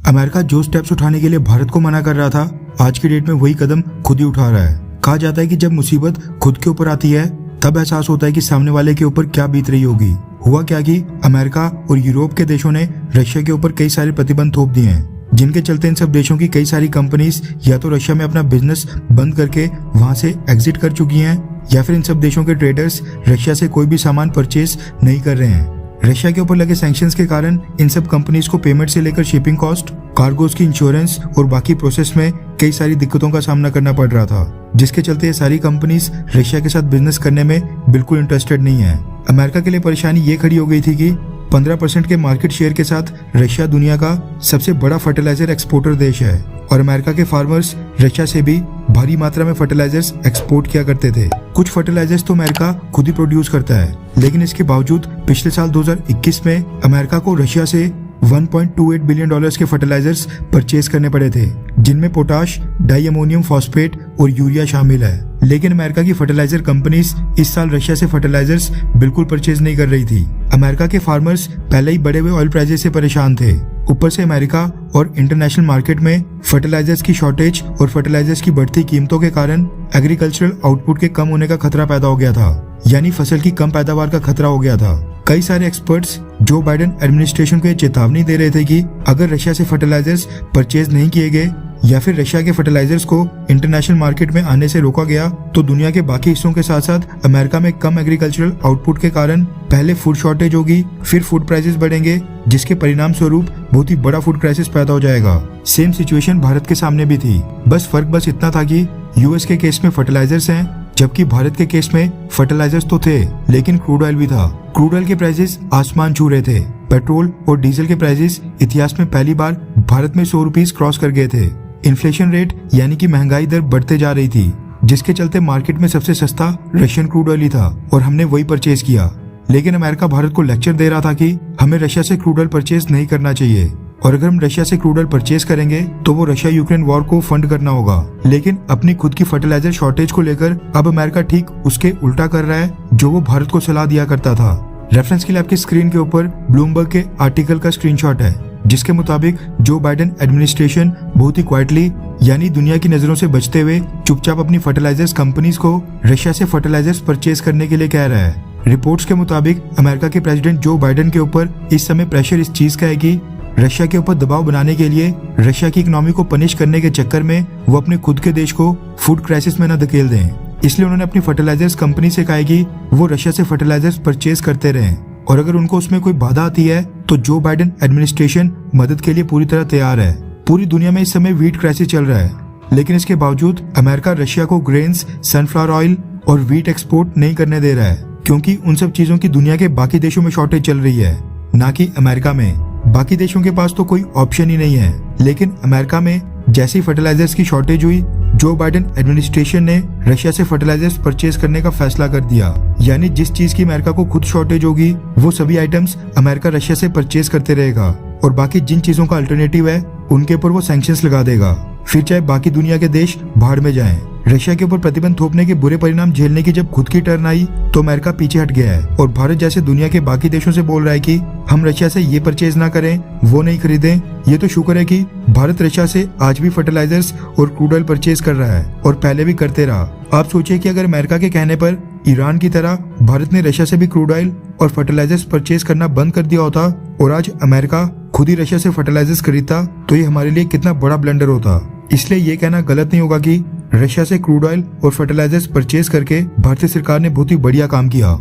America जो steps उठाने के लिए भारत को मना कर रहा था, आज की डेट में वही कदम खुद ही उठा रहा है। कहा जाता है कि जब मुसीबत खुद के ऊपर आती है तब एहसास होता है कि सामने वाले के ऊपर क्या बीत रही होगी। हुआ क्या कि अमेरिका और यूरोप के देशों ने रशिया के ऊपर कई सारे प्रतिबंध थोप दिए हैं, जिनके चलते इन सब देशों की कई सारी कंपनीज या तो रशिया में अपना बिजनेस बंद करके वहां से एग्जिट कर चुकी हैं, या फिर इन सब देशों के ट्रेडर्स रशिया से कोई भी सामान परचेज नहीं कर रहे हैं। रशिया के ऊपर लगे सैंक्शंस के कारण इन सब कंपनीज को पेमेंट से लेकर शिपिंग कॉस्ट, कार्गोज की इंश्योरेंस और बाकी प्रोसेस में कई सारी दिक्कतों का सामना करना पड़ रहा था, जिसके चलते ये सारी कंपनीज रशिया के साथ बिजनेस करने में बिल्कुल इंटरेस्टेड नहीं है। अमेरिका के लिए परेशानी ये खड़ी हो गई थी कि 15% के मार्केट शेयर के साथ रशिया दुनिया का सबसे बड़ा फर्टिलाइजर एक्सपोर्टर देश है और अमेरिका के फार्मर्स रशिया से भी भारी मात्रा में फर्टिलाइजर्स एक्सपोर्ट किया करते थे। कुछ फर्टिलाइजर्स तो अमेरिका खुद ही प्रोड्यूस करता है, लेकिन इसके बावजूद पिछले साल 2021 में अमेरिका को रशिया से $1.28 बिलियन के फर्टिलाइजर्स परचेज करने पड़े थे, जिनमें पोटाश, डाई अमोनियम फॉस्फेट और यूरिया शामिल है। लेकिन अमेरिका की फर्टिलाइजर कंपनीज इस साल रशिया से फर्टिलाइजर्स बिल्कुल परचेज नहीं कर रही थी। अमेरिका के फार्मर्स पहले ही बढ़े हुए ऑयल प्राइसेस से परेशान थे। ऊपर से अमेरिका और इंटरनेशनल मार्केट में फर्टिलाइजर्स की शॉर्टेज और फर्टिलाइजर्स की बढ़ती कीमतों के कारण एग्रीकल्चरल आउटपुट के कम होने का खतरा पैदा हो गया था, यानी फसल की कम पैदावार का खतरा हो गया था। कई सारे एक्सपर्ट्स जो बाइडेन एडमिनिस्ट्रेशन को ये चेतावनी दे रहे थे कि अगर रशिया से फर्टिलाइजर्स परचेज नहीं किए गए या फिर रशिया के फर्टिलाइजर्स को इंटरनेशनल मार्केट में आने से रोका गया तो दुनिया के बाकी हिस्सों के साथ साथ अमेरिका में कम एग्रीकल्चरल आउटपुट के कारण पहले फूड शॉर्टेज होगी, फिर फूड प्राइसेस बढ़ेंगे, जिसके परिणाम स्वरूप बहुत ही बड़ा फूड क्राइसिस पैदा हो जाएगा। सेम सिचुएशन भारत के सामने भी थी, बस फर्क इतना था कि यूएस के केस में फर्टिलाइजर्स हैं, जबकि भारत के केस में फर्टिलाइजर्स तो थे लेकिन क्रूड ऑयल भी था। क्रूड ऑयल के प्राइसेस आसमान छू रहे थे। पेट्रोल और डीजल के प्राइसेस इतिहास में पहली बार भारत में 100 रुपीज क्रॉस कर गए थे। इन्फ्लेशन रेट यानी कि महंगाई दर बढ़ते जा रही थी, जिसके चलते मार्केट में सबसे सस्ता रशियन क्रूड ऑयल ही था और हमने वही परचेज किया। लेकिन अमेरिका भारत को लेक्चर दे रहा था कि हमें रशिया से क्रूड ऑयल परचेज नहीं करना चाहिए, और अगर हम रशिया से क्रूड ऑयल परचेज करेंगे तो वो रशिया यूक्रेन वॉर को फंड करना होगा। लेकिन अपनी खुद की फर्टिलाइजर शॉर्टेज को लेकर अब अमेरिका ठीक उसके उल्टा कर रहा है जो वो भारत को सलाह दिया करता था। रेफरेंस के लिए आपकी स्क्रीन के ऊपर ब्लूमबर्ग के आर्टिकल का स्क्रीनशॉट है, जिसके मुताबिक जो बाइडेन एडमिनिस्ट्रेशन बहुत ही क्वाइटली यानी दुनिया की नजरों से बचते हुए चुपचाप अपनी फर्टिलाइजर्स कंपनीज को रशिया से फर्टिलाइजर्स परचेज करने के लिए कह रहा है। रिपोर्ट्स के मुताबिक अमेरिका के प्रेसिडेंट जो बाइडेन के ऊपर इस समय प्रेशर इस चीज का है कि रशिया के ऊपर दबाव बनाने के लिए रशिया की इकोनॉमी को पनिश करने के चक्कर में वो अपने खुद के देश को फूड क्राइसिस में न धकेल दें। इसलिए उन्होंने अपनी फर्टिलाइजर्स कंपनी से कहा कि वो रशिया से फर्टिलाइजर्स परचेज करते रहें, और अगर उनको उसमें कोई बाधा आती है तो जो बाइडेन एडमिनिस्ट्रेशन मदद के लिए पूरी तरह तैयार है। पूरी दुनिया में इस समय व्हीट क्राइसिस चल रहा है, लेकिन इसके बावजूद अमेरिका रशिया को ग्रेन्स, सनफ्लावर ऑयल और व्हीट एक्सपोर्ट नहीं करने दे रहा है, क्योंकि उन सब चीजों की दुनिया के बाकी देशों में शॉर्टेज चल रही है, ना कि अमेरिका में। बाकी देशों के पास तो कोई ऑप्शन ही नहीं है, लेकिन अमेरिका में जैसी फर्टिलाइजर्स की शॉर्टेज हुई, जो बाइडेन एडमिनिस्ट्रेशन ने रशिया से फर्टिलाइजर्स परचेज करने का फैसला कर दिया। यानी जिस चीज की अमेरिका को खुद शॉर्टेज होगी वो सभी आइटम्स अमेरिका रशिया से परचेज करते रहेगा, और बाकी जिन चीजों का अल्टरनेटिव है उनके ऊपर वो सैंक्शंस लगा देगा, फिर चाहे बाकी दुनिया के देश भाड़ में जाएं। रशिया के ऊपर प्रतिबंध थोपने के बुरे परिणाम झेलने की जब खुद की टर्न आई तो अमेरिका पीछे हट गया है और भारत जैसे दुनिया के बाकी देशों से बोल रहा है कि हम रशिया से ये परचेज ना करें, वो नहीं खरीदें। ये तो शुक्र है कि भारत रशिया से आज भी फर्टिलाइजर्स और क्रूड ऑयल परचेज कर रहा है और पहले भी करते रहा। आप सोचिए कि अगर अमेरिका के कहने पर ईरान की तरह भारत ने रशिया से भी क्रूड ऑयल और फर्टिलाइजर्स परचेज करना बंद कर दिया होता और आज अमेरिका खुद ही रशिया से फर्टिलाइजर्स खरीदता, तो ये हमारे लिए कितना बड़ा ब्लंडर होता। इसलिए ये कहना गलत नहीं होगा कि रशिया से क्रूड ऑयल और फर्टिलाइजर्स परचेज करके भारतीय सरकार ने बहुत ही बढ़िया काम किया।